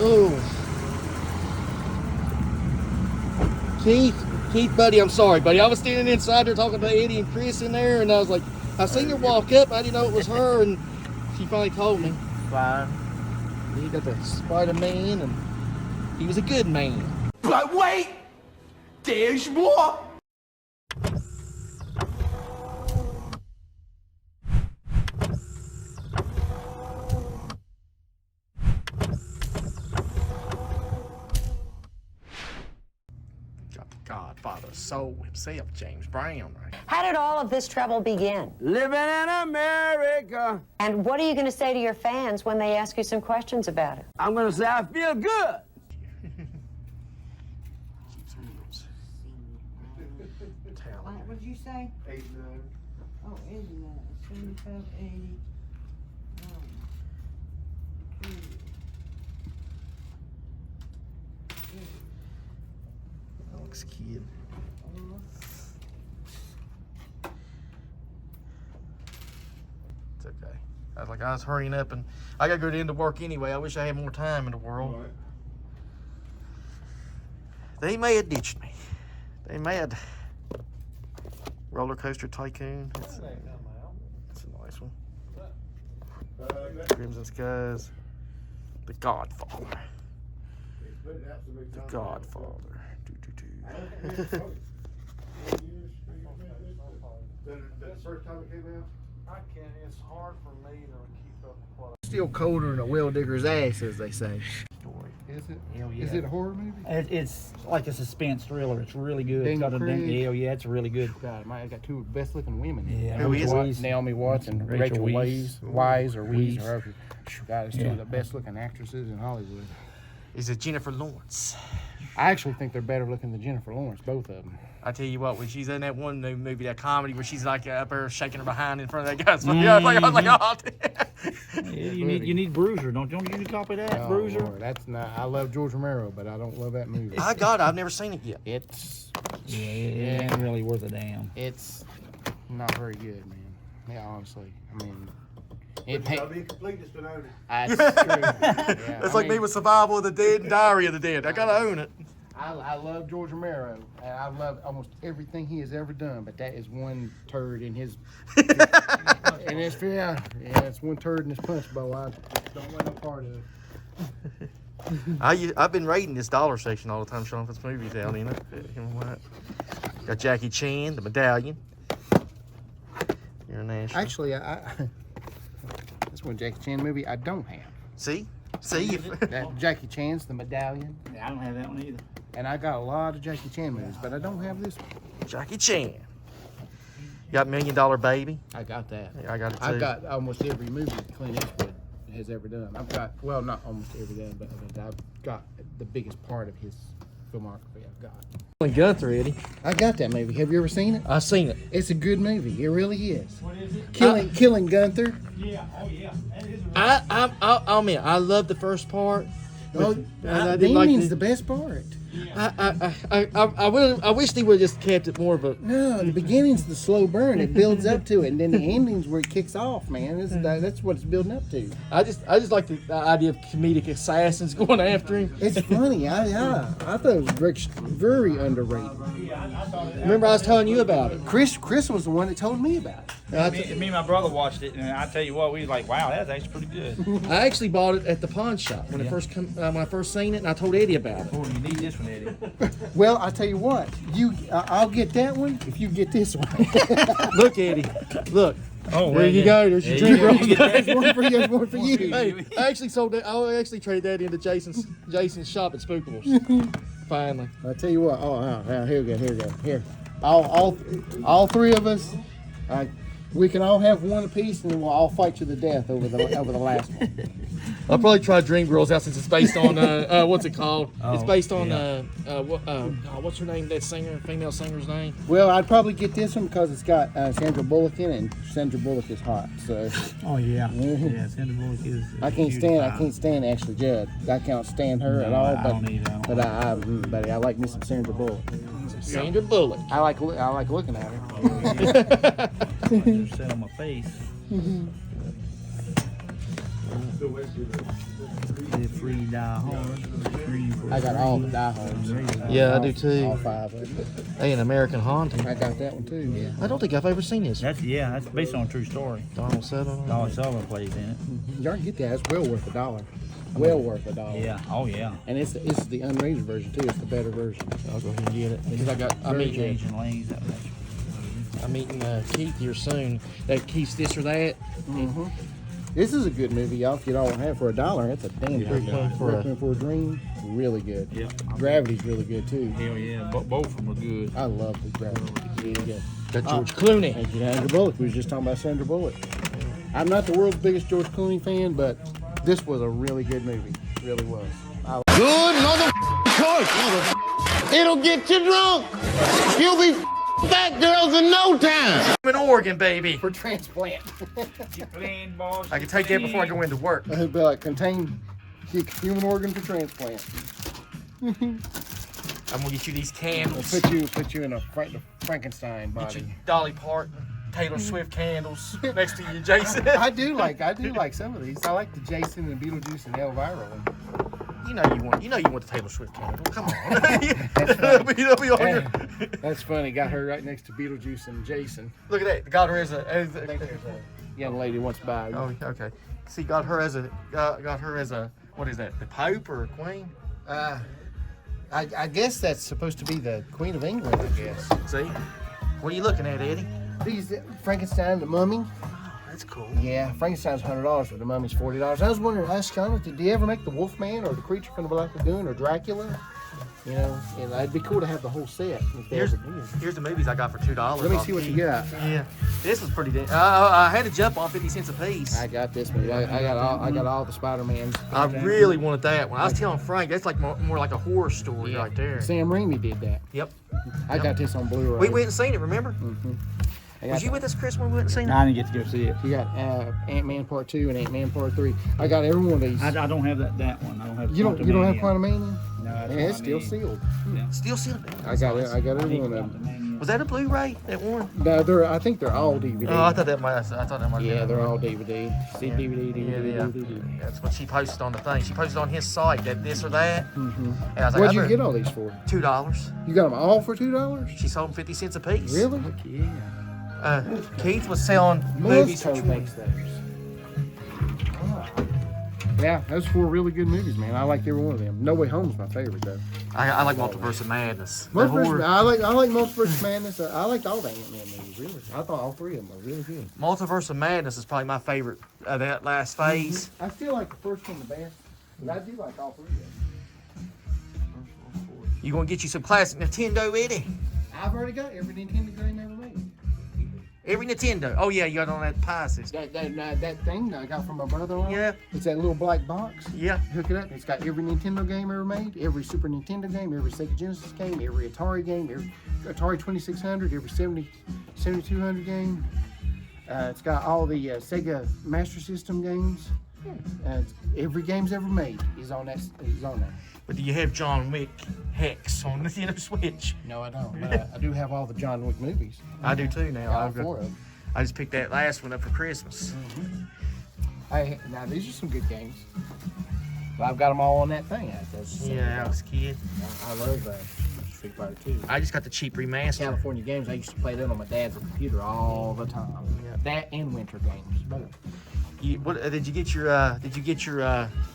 Oh. Keith, buddy, I'm sorry, buddy. I was standing inside there talking to Eddie and Chris in there, and I was like, I seen her walk up. I didn't know it was her, and she finally told me. Fine. He got the Spider-Man, and he was a good man. But wait, there's more. Godfather soul himself, James Brown, right? How did all of this trouble begin? Living in America. And what are you going to say to your fans when they ask you some questions about it? I'm going to say I feel good. What did you say? 89. Oh, 89. 75, 80. Alex Kidd. It's okay. I was hurrying up, and I got to go into work anyway. I wish I had more time in the world. Right. They may have ditched me. They may have. Roller Coaster Tycoon. That's a nice one. Crimson Skies. The Godfather. The Godfather. That first time it came out? I can't. It's hard for me to keep up with what. Still colder than a well digger's ass, as they say. Is it? Hell yeah. Is it a horror movie? It's like a suspense thriller. It's really good. It's Daniel got a Craig. hell yeah, it's really good. God, I got two best looking women. Yeah, Who is it? Naomi Watts and Rachel Weisz. Weisz or Weisz. Weisz. Or however. God, it's two Yeah. of the best looking actresses in Hollywood. Is it Jennifer Lawrence? I actually think they're better looking than Jennifer Lawrence, both of them. I tell you what, when she's in that one new movie, that comedy where she's like up there shaking her behind in front of that guy, I was like, oh, damn. Yeah, you need Bruiser. Don't you need to copy that, Oh, Bruiser? Lord, that's not. I love George Romero, but I don't love that movie. I got it. I've never seen it yet. It's Yeah, it ain't really worth a damn. it's not very good, man. Yeah, honestly, I mean, it I'll be completest to own it. that's true. Yeah, It's I like me mean, with Survival of the Dead and Diary of the Dead. I gotta own it. I love George Romero, and I love almost everything he has ever done, but that is one turd in his. And it's it's one turd in his punch bowl. I don't want no part of it. I've been raiding this dollar section all the time, showing this movies out in it. You know what? Got Jackie Chan, the medallion. International. Actually, that's one Jackie Chan movie I don't have. See, if, That Jackie Chan's The Medallion, Yeah, I don't have that one either. and I got a lot of Jackie Chan movies, but I don't have this one. Jackie Chan. Got $1 Million Baby. I got that. Yeah, I got it too. I've got almost every movie Clint Eastwood has ever done. I've got, well, not almost every done, but I've got the biggest part of his filmography I've got. Gunther, Eddie. I got that movie. Have you ever seen it? I've seen it. It's a good movie. It really is. What is it? Killing Gunther. Yeah, oh yeah. That is I'll admit, I love the first part. Oh, I the didn't like ending's the- the best part. I wish they would have just kept it more of a. No, the beginning's the slow burn. It builds up to it, and then the ending's where it kicks off, man. That's what it's building up to. I just like the idea of comedic assassins going after him. It's funny. I thought it was very underrated. Remember, I was telling you about it. Chris was the one that told me about it. Me and my brother watched it, and I tell you what, we was like, wow, that's actually pretty good. I actually bought it at the pawn shop when it first when I first seen it, and I told Eddie about it. Oh, you need this one, Eddie. Well, I tell you what, I'll get that one if you get this one. Look, Eddie. Look. Oh, There you go. There's your drink. you go. There's one for you. There's one for you. Hey, I actually sold that. I actually traded that into Jason's shop at Spookables. Finally. I tell you what. Oh, here we go. Here, all three of us. We can all have one apiece, and then we'll all fight to the death over the last one. I'll probably try Dreamgirls out since it's based on what's it called? It's based on what's her name? That female singer's name. Well, I'd probably get this one because it's got Sandra Bullock in it, and Sandra Bullock is hot. So Oh yeah. Yeah, Sandra Bullock is. I can't stand Ashley Judd. I can't stand her at all. I don't either. But I like me some Sandra Bullock. Sandra Bullock. I like looking at her. Just set on my face. Free die hard. I got all the diehards. Yeah, I do too. All 5 of them. Hey, an American Haunting. I got that one too. Yeah. I don't think I've ever seen this. That's based on a true story. Donald Sutherland. Donald Sutherland plays in it. Y'all can get that. It's well worth $1. Well worth $1. Yeah. Oh yeah. And it's the unrated version too. It's the better version. I'll go ahead and get it because I'm eating. Asian lanes. I'm meeting Keith here soon. That Keith's this or that. Mm-hmm. This is a good movie, y'all. If you don't have it for $1, that's a damn good movie. For a Dream, really good. Yeah. Gravity's really good too. Hell yeah. Both of them are good. I love the Gravity. Really good. Got George Clooney. And Sandra Bullock. We were just talking about Sandra Bullock. I'm not the world's biggest George Clooney fan, but this was a really good movie. It really was. Good mother course. It'll get you drunk. You'll be fat girls in no time. I'm in Oregon, baby. For transplant. I can take that before I go into work. It'd be like contain human organ for transplant. I'm gonna get you these candles. Put you in a Frankenstein Get you body. Dolly Parton, Taylor Swift candles next to you, Jason. I do like some of these. I like the Jason and Beetlejuice and Elvira one. You know you want the Taylor Swift candle. Come on. It'll be on your- That's funny. Got her right next to Beetlejuice and Jason. Look at that. Got her as I think there's a young lady wants to buy. Oh, okay. See, got her as a what is that? The Pope or a Queen? I guess that's supposed to be the Queen of England. I guess. See, what are you looking at, Eddie? These Frankenstein, the Mummy. That's cool. Yeah, Frankenstein's $100, but the Mummy's $40. I was wondering, ask Connor, did he ever make the Wolfman or the Creature from the Black Lagoon or Dracula? You know, and it'd be cool to have the whole set. If they ever did. Here's the movies I got for $2. Let me see what you got. Yeah, this was pretty. I had to jump on 50 cents a piece. I got this one. I got all the Spider-Mans. I really wanted that one. I was telling Frank that's like more like a horror story right there. Sam Raimi did that. Yep. I got this on Blu-ray. We went and seen it. Remember? Mm-hmm. Was you with us, Chris, when we went and seen it? I didn't get to go see it. You got Ant-Man Part 2 and Ant-Man Part 3. I got every one of these. I don't have that one. I don't have. You don't have Quantumania? No, Yeah, it's still sealed. Still sealed. I got every one of them. Was that a Blu-ray? That one? No, I think they're all DVD. Oh, I thought that might. Yeah, they're all DVD. See, Yeah. DVD, DVD, Yeah. DVD. That's what she posted on the thing. She posted on his site that this or that. Mm-hmm. And I was like, What'd you get all these for? $2. You got them all for $2? She sold them 50 cents a piece. Really? Keith was selling movies for Mosco makes those. Yeah, those 4 really good movies, man. I like every one of them. No Way Home's my favorite though. I like Multiverse of Madness. The Multiverse, horror- I like Multiverse Madness. I liked all the Ant-Man movies, really. I thought all 3 of them were really good. Multiverse of Madness is probably my favorite of that last phase. I feel like the first one the best, but I do like all 3 of them. You gonna get you some classic Nintendo, Eddie? I've already got every Nintendo game ever made. Every Nintendo. Oh yeah, you got it on that Pi system. That thing that I got from my brother-in-law. Yeah. It's that little black box. Yeah. Hook it up. It's got every Nintendo game ever made, every Super Nintendo game, every Sega Genesis game, every Atari game, every Atari 2600, every 7200 game. It's got all the Sega Master System games. Every game's ever made is on that. But do you have John Wick Hex on the Nintendo Switch? No, I don't. But I do have all the John Wick movies. I do too now. All I've got- 4 of them. I just picked that last one up for Christmas. Now these are some good games. But I've got them all on that thing. Yeah, I was a kid. I love Street Fighter 2. I just got the cheap remaster. California games. I used to play that on my dad's computer all the time. Yeah. That and winter games. Both. Did you get your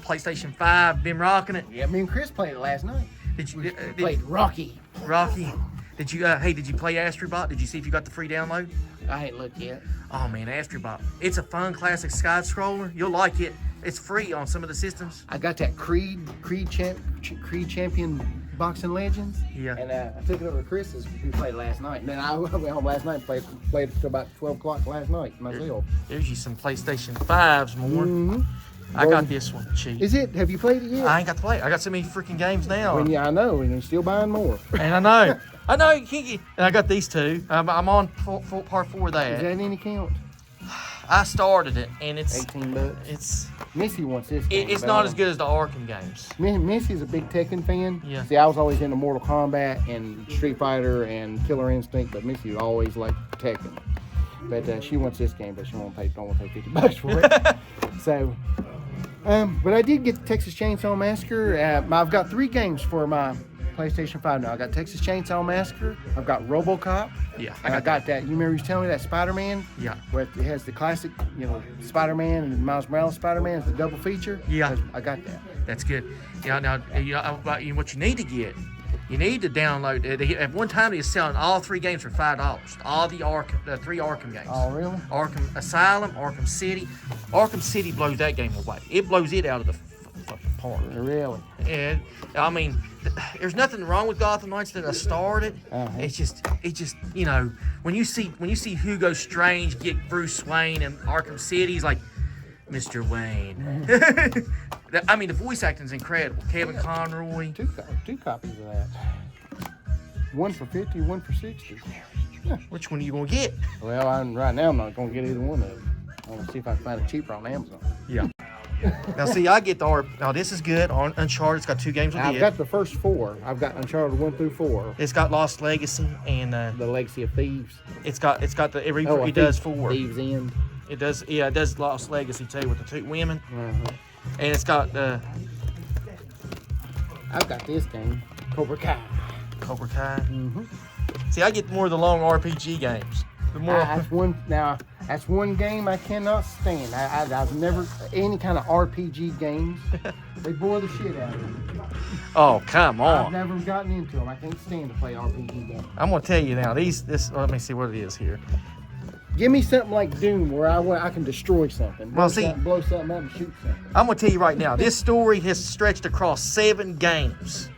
PlayStation 5? Been rocking it? Yeah, me and Chris played it last night. Did you Played Rocky. Rocky? Did you did you play Astrobot? Did you see if you got the free download? I ain't looked yet. Oh man, Astrobot. It's a fun classic side scroller. You'll like it. It's free on some of the systems. I got that Creed Champion Boxing Legends. Yeah. And I took it over to Chris's. We played it last night. And then I went home last night and played it till about 12 o'clock last night myself. There's you some PlayStation 5s more. Mm-hmm. I got this one cheap. Is it? Have you played it yet? I ain't got to play it. I got so many freaking games now. I know, and you're still buying more. And I know. I know you can't get. And I got these 2. I'm on part 4 of Is that. that any count? I started it, and it's $18. it's Missy wants this game. it's not as good as the Arkham games. Missy's a big Tekken fan. Yeah. See, I was always into Mortal Kombat and Street Fighter and Killer Instinct, but Missy always liked Tekken. But she wants this game, but she don't want to pay $50 for it. So But I did get the Texas Chainsaw Massacre. I've got 3 games for my PlayStation 5 now. I got Texas Chainsaw Massacre. I've got RoboCop. Yeah, I got that. You remember you was telling me that Spider-Man? Yeah. Where it has the classic, Spider-Man and Miles Morales Spider-Man is the double feature. Yeah. I got that. That's good. Yeah. Now, what you need to get, you need to download. At one time, they were selling all 3 games for $5. All the 3 Arkham games. Oh, really? Arkham Asylum, Arkham City. Arkham City blows that game away. It blows it out of the fucking park. Really? And I mean, there's nothing wrong with Gotham Knights that I started. Uh-huh. It's just when you see Hugo Strange get Bruce Wayne in Arkham City, he's like, Mr. Wayne. I mean, the voice acting's incredible. Kevin Conroy. Two copies of that. One for 50, one for 60. Which one are you gonna get? Well, right now I'm not gonna get either one of them. I'm gonna see if I can find it cheaper on Amazon. Yeah. Now see, I get the Now this is good. Uncharted's got 2 games with I've it. got the first 4. I've got Uncharted 1 through 4. It's got Lost Legacy and The Legacy of Thieves. it's got the it does 4. Thieves End. It does it does Lost Legacy too with the 2 women. Uh-huh. And it's got I've got this game, Cobra Kai. Cobra Kai. Mm-hmm. See, I get more of the long RPG games. The more That's one game I cannot stand. I've never any kind of RPG games. They bore the shit out of me. Oh, come I've on. never gotten into them. I can't stand to play RPG games. I'm gonna tell you now. Let me see what it is here. Give me something like Doom where I can destroy something. Well, see- blow something up and shoot something. I'm gonna tell you right now. This story has stretched across 7 games,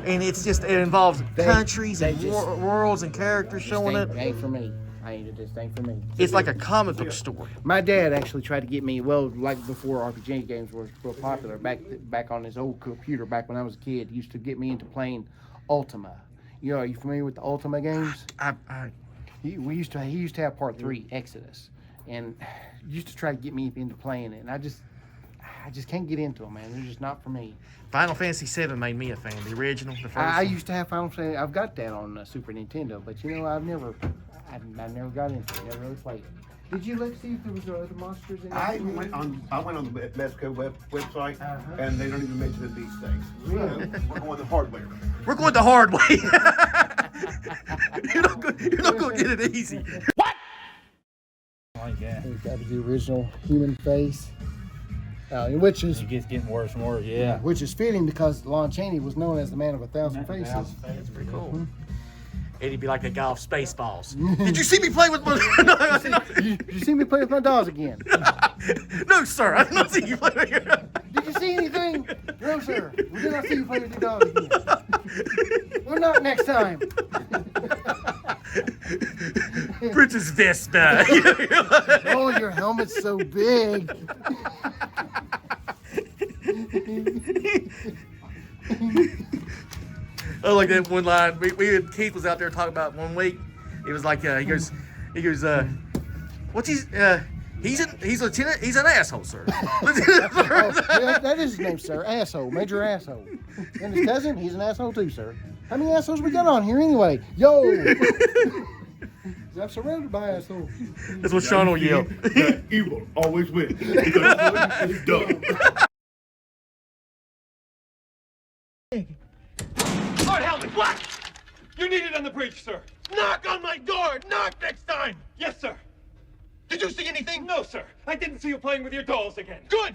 and it involves countries and worlds and characters showing up. Ain't for me. It just ain't for me. It's like a comic book story. My dad actually tried to get me, like before RPG games were popular, back on his old computer, back when I was a kid, he used to get me into playing Ultima. Are you familiar with the Ultima games? He used to have part 3, Exodus, and used to try to get me into playing it, and I just can't get into them, man. They're just not for me. Final Fantasy VII made me a fan. The original, the first. I one. used to have Final Fantasy. I've got that on Super Nintendo, but I never got into it. Never really played it. Did you look see if there was other monsters in it? I went on the Mexico website, and they don't even mention these things. Really? We're going the hard way. We're going the hard way. You're not going to get it easy. What? Like that. That was the original human face, which is It gets getting worse and worse. Yeah. which is fitting because Lon Chaney was known as the man of 1,000 faces. That's pretty cool. Eddie'd be like that guy off Spaceballs. Did you see me play with my... You see me play with my dolls again? No, sir. I did not see you play with your... Did you see anything? No, sir. We did not see you play with your dolls again. We're not next time. Princess Vespa. Oh, your helmet's so big. I like that one line. Keith was out there talking about one week. It was like he goes, what's he's lieutenant. He's an asshole, sir. Yeah, that is his name, sir. Asshole, major asshole. And his cousin, he's an asshole too, sir. How many assholes we got on here anyway? Yo. I'm surrounded by assholes. That's what Sean will yell. Evil always wins because it's dumb. Lord Helmet, what? You're needed on the bridge, sir. Knock on my door. Knock next time. Yes, sir. Did you see anything? No, sir. I didn't see you playing with your dolls again. Good.